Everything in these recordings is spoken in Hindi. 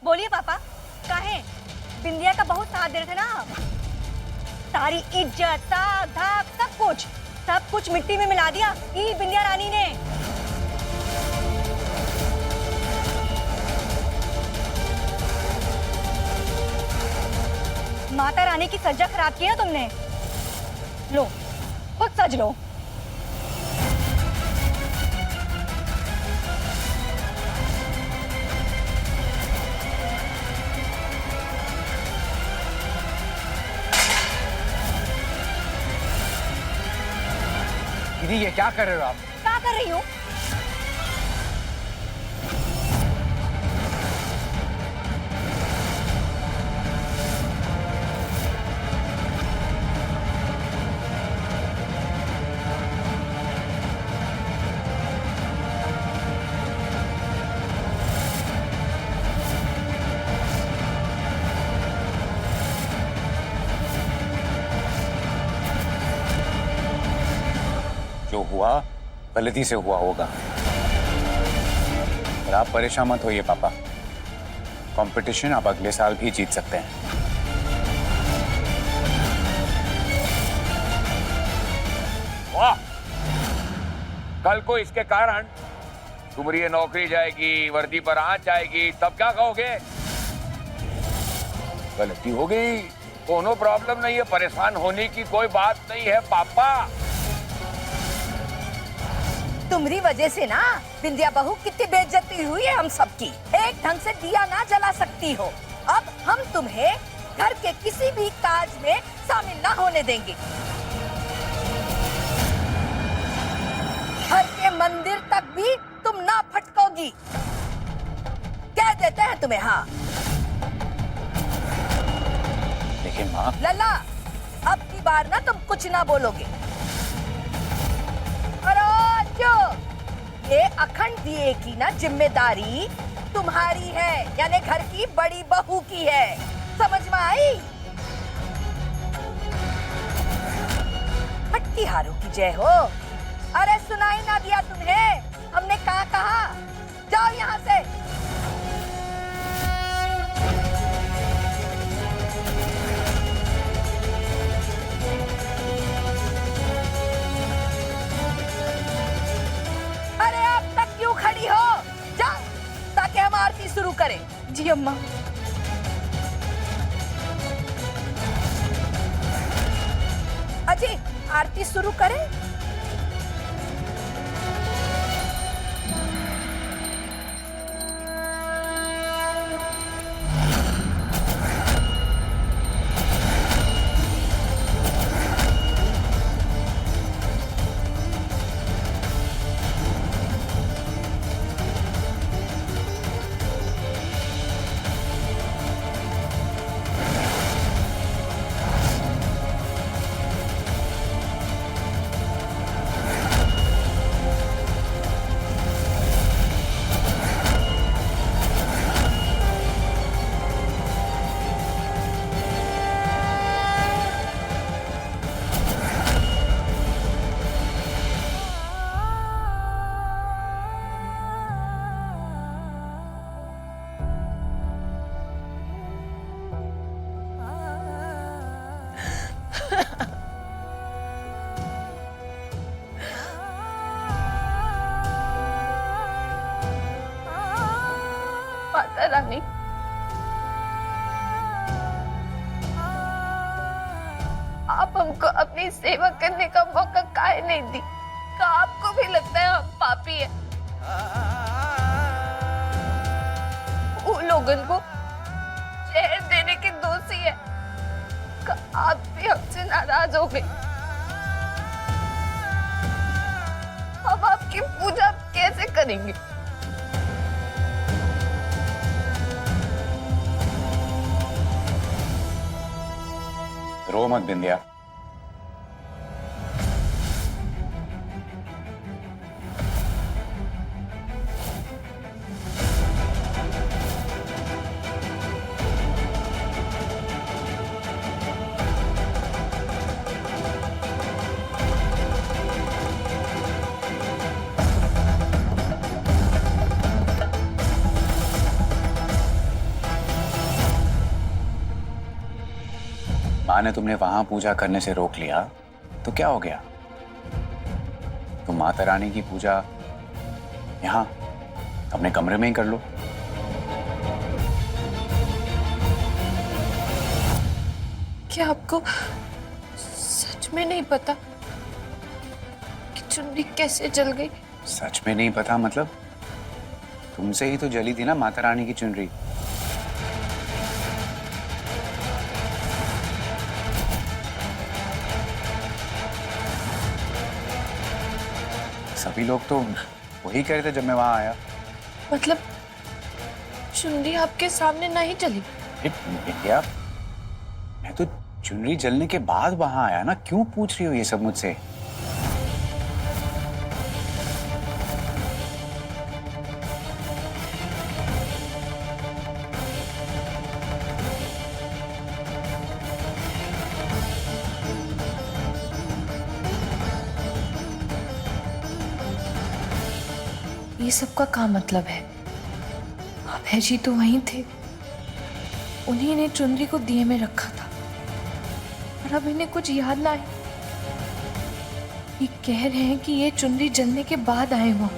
बोलिए पापा, काहे? बिंदिया का बहुत साथ दे रहे थे ना आप। सारी इज्जत, साख धाक सब कुछ मिट्टी में मिला दिया ई बिंदिया रानी ने। माता रानी की सज्जा खराब की ना तुमने। लो, खुद सज लो। दीदी ये क्या कर रहे हो आप? क्या कर रही हूँ? जो हुआ गलती से हुआ होगा, और आप परेशान मत होइए पापा। कंपटीशन आप अगले साल भी जीत सकते हैं। वाह, कल को इसके कारण तुम्हारी ये नौकरी जाएगी, वर्दी पर आंच आएगी, तब क्या कहोगे? गलती हो गई, कोनो प्रॉब्लम नहीं है, परेशान होने की कोई बात नहीं है पापा। तुम्हारी वजह से ना बिंदिया बहू कितनी बेइज्जती हुई है हम सबकी। एक ढंग से दिया ना जला सकती हो। अब हम तुम्हें घर के किसी भी काज में शामिल ना होने देंगे। घर के मंदिर तक भी तुम ना फटकोगी, कह देते हैं तुम्हें। हाँ लेकिन माँ, लला, अब की बार ना तुम कुछ ना बोलोगे। जो ये अखंड दिए की ना जिम्मेदारी तुम्हारी है, यानी घर की बड़ी बहू की है। समझ में आई? हट्टी हारों की जय हो। अरे सुनाई ना दिया तुम्हें? हमने कहा जाओ यहाँ से। खड़ी हो, जाओ, ताकि हम आरती शुरू करें। जी अम्मा। अजी, आरती शुरू करें। माता रानी, आप हमको अपनी सेवा करने का मौका काहे नहीं दी? क्या आपको भी लगता है हम पापी है? उन लोगन को जहर देने के दोषी है। क्या आप भी हमसे नाराज हो गए? हम आपकी पूजा कैसे करेंगे? रो मत बिंदिया। माँ ने तुमने वहां पूजा करने से रोक लिया तो क्या हो गया? तुम माता रानी की पूजा यहाँ अपने कमरे में ही कर लो। क्या आपको सच में नहीं पता कि चुन्नी कैसे जल गई? सच में नहीं पता मतलब? तुमसे ही तो जली थी ना माता रानी की चुनरी। सभी लोग तो वही कह रहे थे जब मैं वहां आया। मतलब चुन्नी आपके सामने नहीं जली? बिंदिया, मैं तो चुनरी जलने के बाद वहां आया ना, क्यों पूछ रही हो ये सब मुझसे? ये सब का क्या मतलब है? अभय जी तो वहीं थे, उन्हीं ने चुनरी को दिए में रखा था और अब इन्हें कुछ याद ना है। ये कह रहे हैं कि ये चुनरी जलने के बाद आए हो।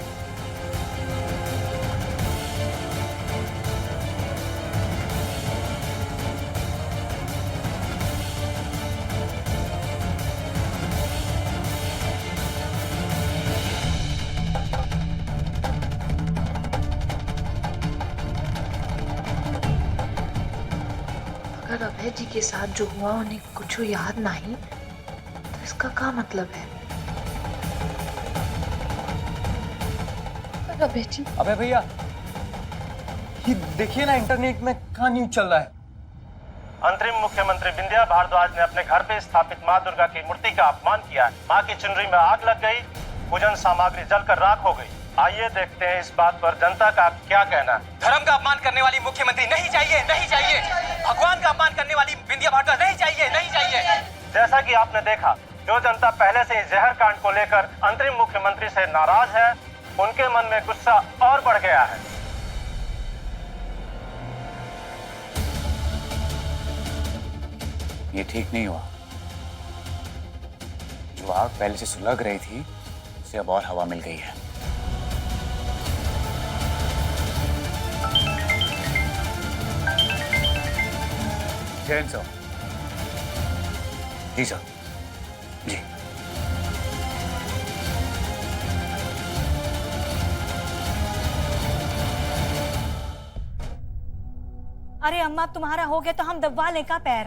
अगर अभय जी के साथ जो हुआ उन्हें कुछ याद नहीं तो इसका क्या मतलब है? पर अभय जी, अबे भैया, ये देखिए ना इंटरनेट में कहाँ न्यूज चल रहा है। अंतरिम मुख्यमंत्री विंध्या भारद्वाज ने अपने घर पे स्थापित मां दुर्गा की मूर्ति का अपमान किया है। मां की चुनरी में आग लग गई, पूजन सामग्री जलकर राख हो गई। आइए देखते हैं इस बात पर जनता का क्या कहना है। धर्म का अपमान करने वाली मुख्यमंत्री नहीं चाहिए, नहीं चाहिए। भगवान का अपमान करने वाली विंध्या भारद्वाज नहीं चाहिए, नहीं चाहिए। जैसा कि आपने देखा, जो जनता पहले से ही जहर कांड को लेकर अंतरिम मुख्यमंत्री से नाराज है, उनके मन में गुस्सा और बढ़ गया है। ये ठीक नहीं हुआ। जो आग पहले से सुलग रही थी उसे अब और हवा मिल गई है। जैन सर। जी सर। जी। अरे अम्मा, तुम्हारा हो गया तो हम दबवा लें का पैर?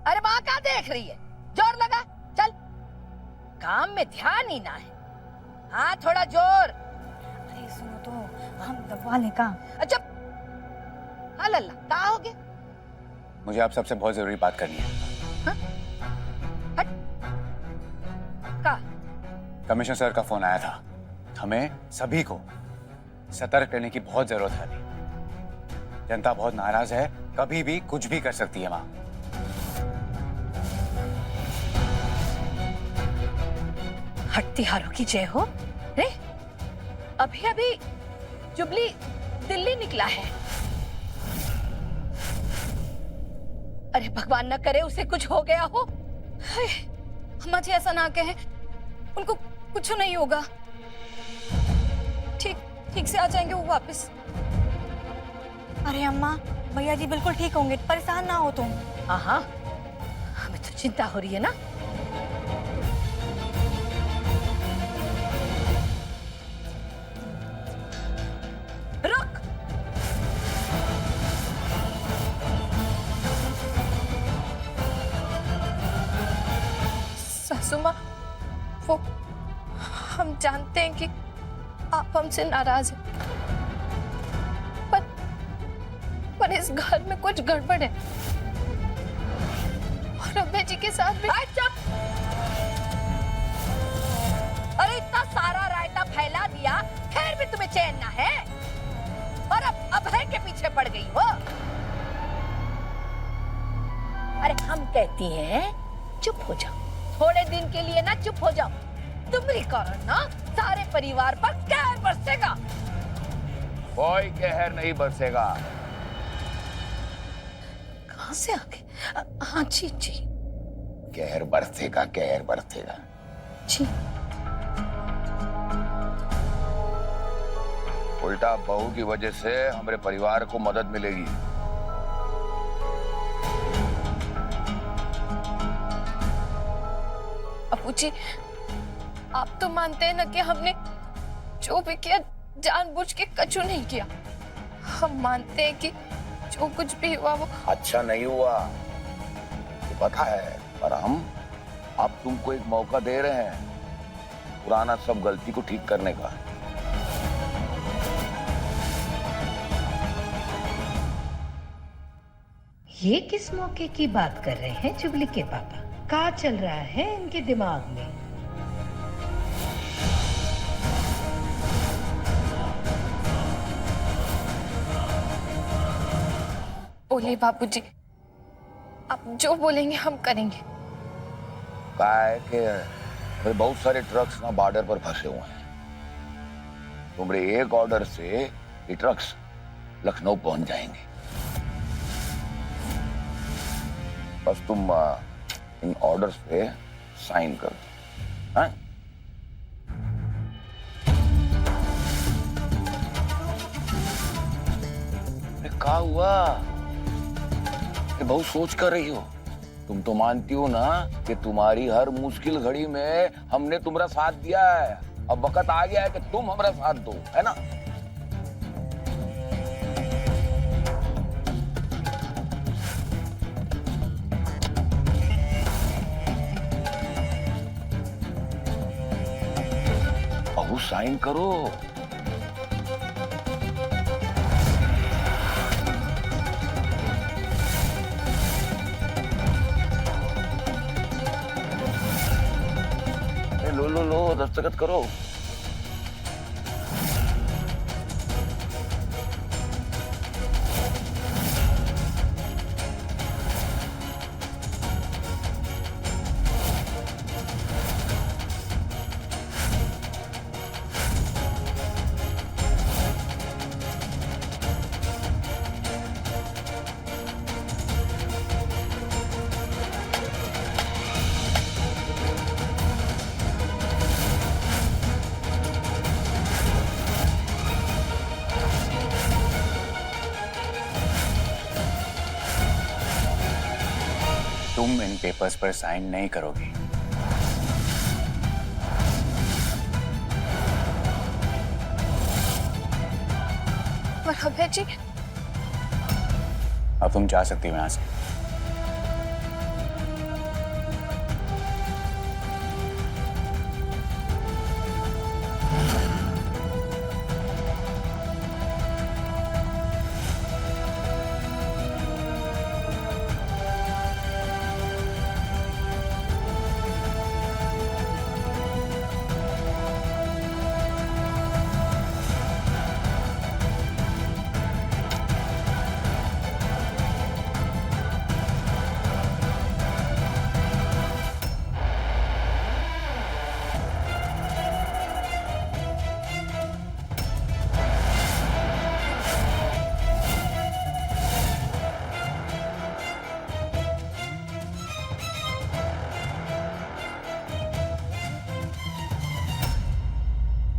अरे माँ क्या देख रही है? जोर लगा, चल। काम में ध्यान ही ना है। हाँ, थोड़ा जोर। अरे सुनो तो, हम दबवा लें का? अच्छा, हाँ लल्ला, क्या हो गया? मुझे आप सबसे बहुत जरूरी बात करनी है। हट। का? कमिश्नर सर का फोन आया था। हमें सभी को सतर्क रहने की बहुत जरूरत है अभी। जनता बहुत नाराज है, कभी भी कुछ भी कर सकती है माँ। हट्टीहारों की जय हो। रे, अभी अभी जुबली दिल्ली निकला है। अरे भगवान न करे उसे कुछ हो गया हो। अम्मा जी ऐसा ना कहें, उनको कुछ नहीं होगा। ठीक से आ जाएंगे वो वापस। अरे अम्मा, भैया जी बिल्कुल ठीक होंगे, परेशान ना हो तुम। हाँ, हमें तो चिंता हो रही है ना। रुक। सासू माँ, वो हम जानते हैं कि आप हमसे नाराज हैं, पर इस घर में कुछ गड़बड़ है और अभय जी के साथ भी। चुप। अरे इतना सारा रायता फैला दिया, फिर भी तुम्हें चैन ना है? और अब अभय के पीछे पड़ गई हो। अरे हम कहती हैं चुप हो जाओ, थोड़े दिन के लिए ना चुप हो जाओ। तुम्हारी कारण ना सारे परिवार पर कहर बरसेगा। कोई कहर नहीं बरसेगा। कहां से आ गए? हाँ जी जी, कहर बरसेगा, कहर बरसेगा। जी उल्टा बहू की वजह से हमारे परिवार को मदद मिलेगी। बाबूजी, आप तो मानते हैं ना कि हमने जो भी किया जानबूझ के कछु नहीं किया। हम मानते हैं कि जो कुछ भी हुआ वो अच्छा नहीं हुआ तो पता है, पर हम अब तुमको एक मौका दे रहे हैं पुराना सब गलती को ठीक करने का। ये किस मौके की बात कर रहे हैं जुबली के पापा? क्या चल रहा है इनके दिमाग में? बोले बाबूजी, आप जो बोलेंगे हम करेंगे। क्या है कि बहुत सारे ट्रक्स ना बॉर्डर पर फंसे हुए हैं। तुम्हारे एक ऑर्डर से ये ट्रक्स लखनऊ पहुंच जाएंगे। बस तुम इन ऑर्डर्स पे साइन कर दो। हाँ? क्या हुआ? बहुत सोच कर रही हो। तुम तो मानती हो ना कि तुम्हारी हर मुश्किल घड़ी में हमने तुम्हारा साथ दिया है। अब वक्त आ गया है कि तुम हमारा साथ दो, है ना? अब साइन करो। लो दस्तखत करो। तुम इन पेपर्स पर साइन नहीं करोगी। पर अभय जी, अब तुम जा सकती हो यहां से।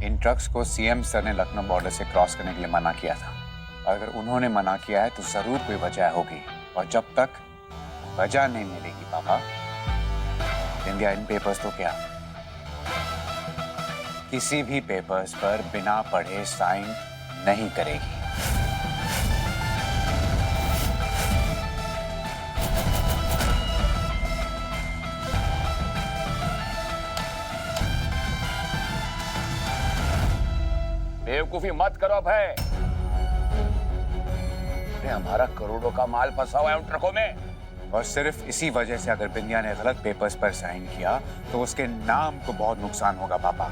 इन ट्रक्स को सीएम सर ने लखनऊ बॉर्डर से क्रॉस करने के लिए मना किया था। अगर उन्होंने मना किया है तो जरूर कोई वजह होगी, और जब तक वजह नहीं मिलेगी पापा, इंडिया इन पेपर्स तो क्या, किसी भी पेपर्स पर बिना पढ़े साइन नहीं करेगी। बेवकूफी मत करो भाई। हमारा करोड़ों का माल फंसा हुआ है उन ट्रकों में। और सिर्फ इसी वजह से अगर बिंदिया ने गलत पेपर्स पर साइन किया तो उसके नाम को बहुत नुकसान होगा पापा।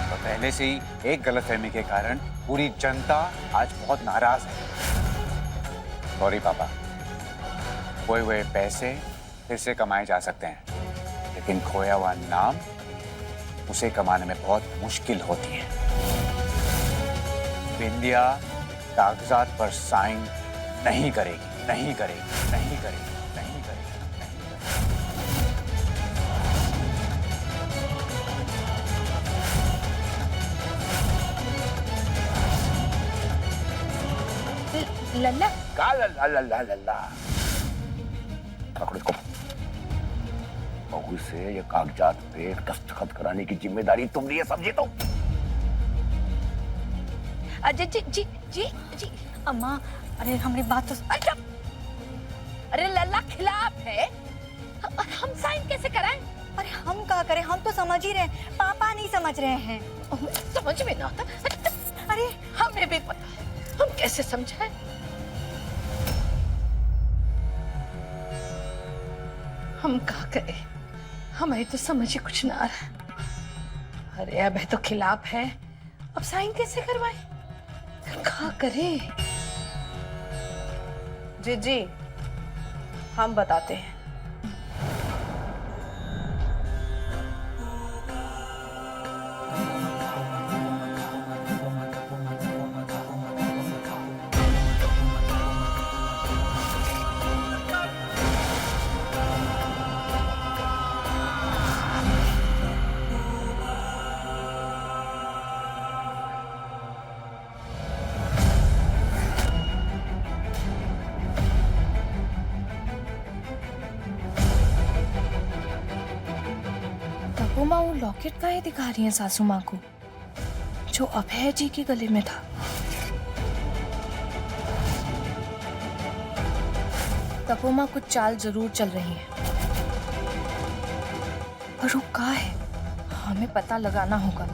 तो पहले से ही एक गलतफहमी के कारण पूरी जनता आज बहुत नाराज है। सॉरी पापा, खोए हुए पैसे फिर से कमाए जा सकते हैं, लेकिन खोया हुआ नाम उसे कमाने में बहुत मुश्किल होती है। बिंदिया कागजात पर साइन नहीं करेगी। नहीं करेगी, नहीं करेगी, नहीं करेगी, नहीं करेगी। लल्ला का लल्ला लल्ला लल्ला। पकड़ो इसको। बहू से ये कागजात पे दस्तखत कराने की जिम्मेदारी तुम लिए, समझे तो? जी जी जी जी जी अम्मा, अरे हमारी बात तो अरे लल्ला खिलाफ है और हम साइन कैसे कराएं? अरे हम क्या करें, हम तो समझ ही रहे हैं, पापा नहीं समझ रहे हैं। समझ में ना आता। अरे हमें भी पता है, हम कैसे समझाएं? हम क्या करें, हमें तो समझ ही कुछ ना आ रहा। अरे अब है तो खिलाफ है, अब साइन कैसे करवाएं? क्या करें? जी जी, हम बताते हैं। माँ वो लॉकेट काहे दिखा रही है सासू माँ को, जो अभय जी के गले में था? तपोमा कुछ चाल जरूर चल रही है, पर वो क्या है, हमें पता लगाना होगा।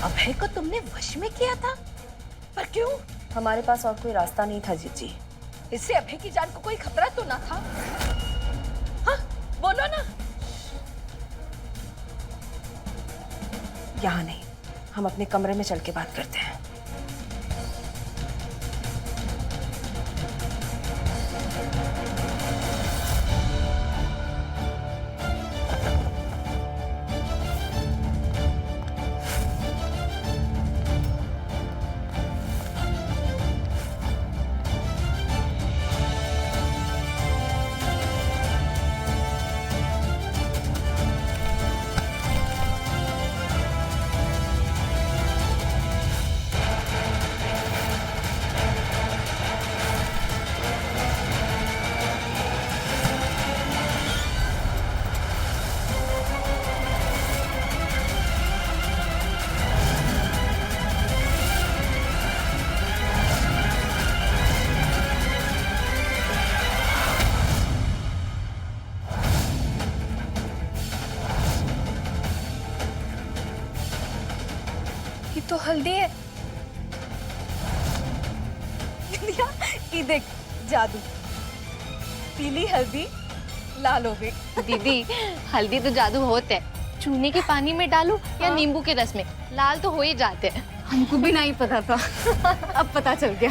अभय को तुमने वश में किया था, पर क्यों? हमारे पास और कोई रास्ता नहीं था जीजी। इससे अभय की जान को कोई खतरा तो ना था? हाँ, बोलो ना। यहाँ नहीं, हम अपने कमरे में चल के बात करते हैं। ये तो हल्दी है। ये देख जादू, पीली हल्दी लाल हो गई। दीदी हल्दी तो जादू होता है, चूने के पानी में डालो या नींबू के रस में, लाल तो हो ही जाते हैं। हमको भी नहीं पता था, अब पता चल गया।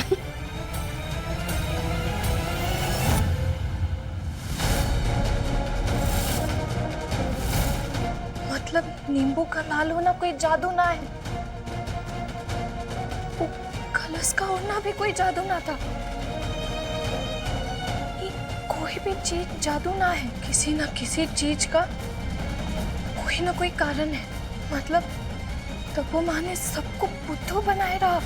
मतलब नींबू का लाल होना कोई जादू ना है, वो कलश का होना भी कोई जादू ना था। ये कोई भी चीज जादू ना है, किसी ना किसी चीज का कोई ना कोई कारण है। मतलब तपो माँ ने सबको बुद्धू बनाए रहा।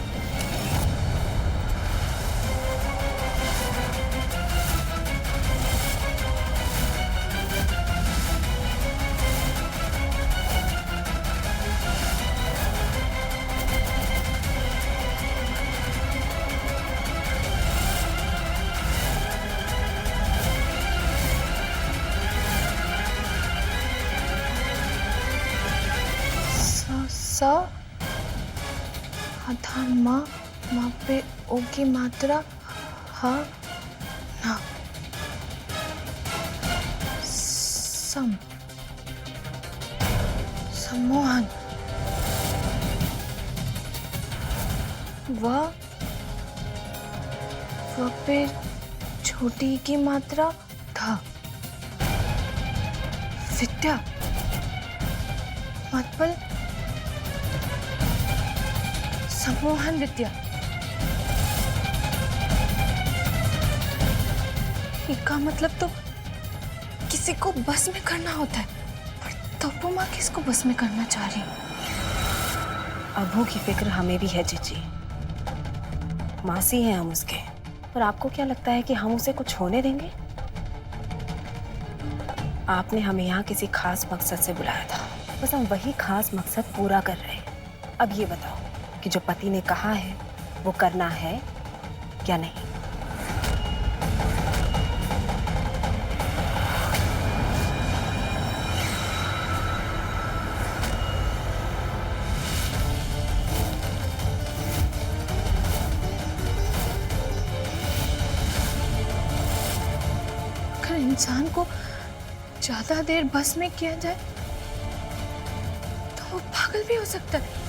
सा आधा माँ, माँ पे ओ की मात्रा हा ना, सम सम्मोहन। वह पे छोटी की मात्रा था। विद्या मतलब सम्मोहन विद्या। इसका मतलब तो किसी को बस में करना होता है, पर तप्पू माँ किसको बस में करना चाह रही? अबू की फिक्र हमें भी है जीजी। मासी हैं हम उसके, पर आपको क्या लगता है कि हम उसे कुछ होने देंगे? आपने हमें यहाँ किसी खास मकसद से बुलाया था, बस हम वही खास मकसद पूरा कर रहे हैं। अब ये बताओ कि जो पति ने कहा है वो करना है या नहीं? अगर इंसान को ज्यादा देर बस में किया जाए तो वो पागल भी हो सकता है।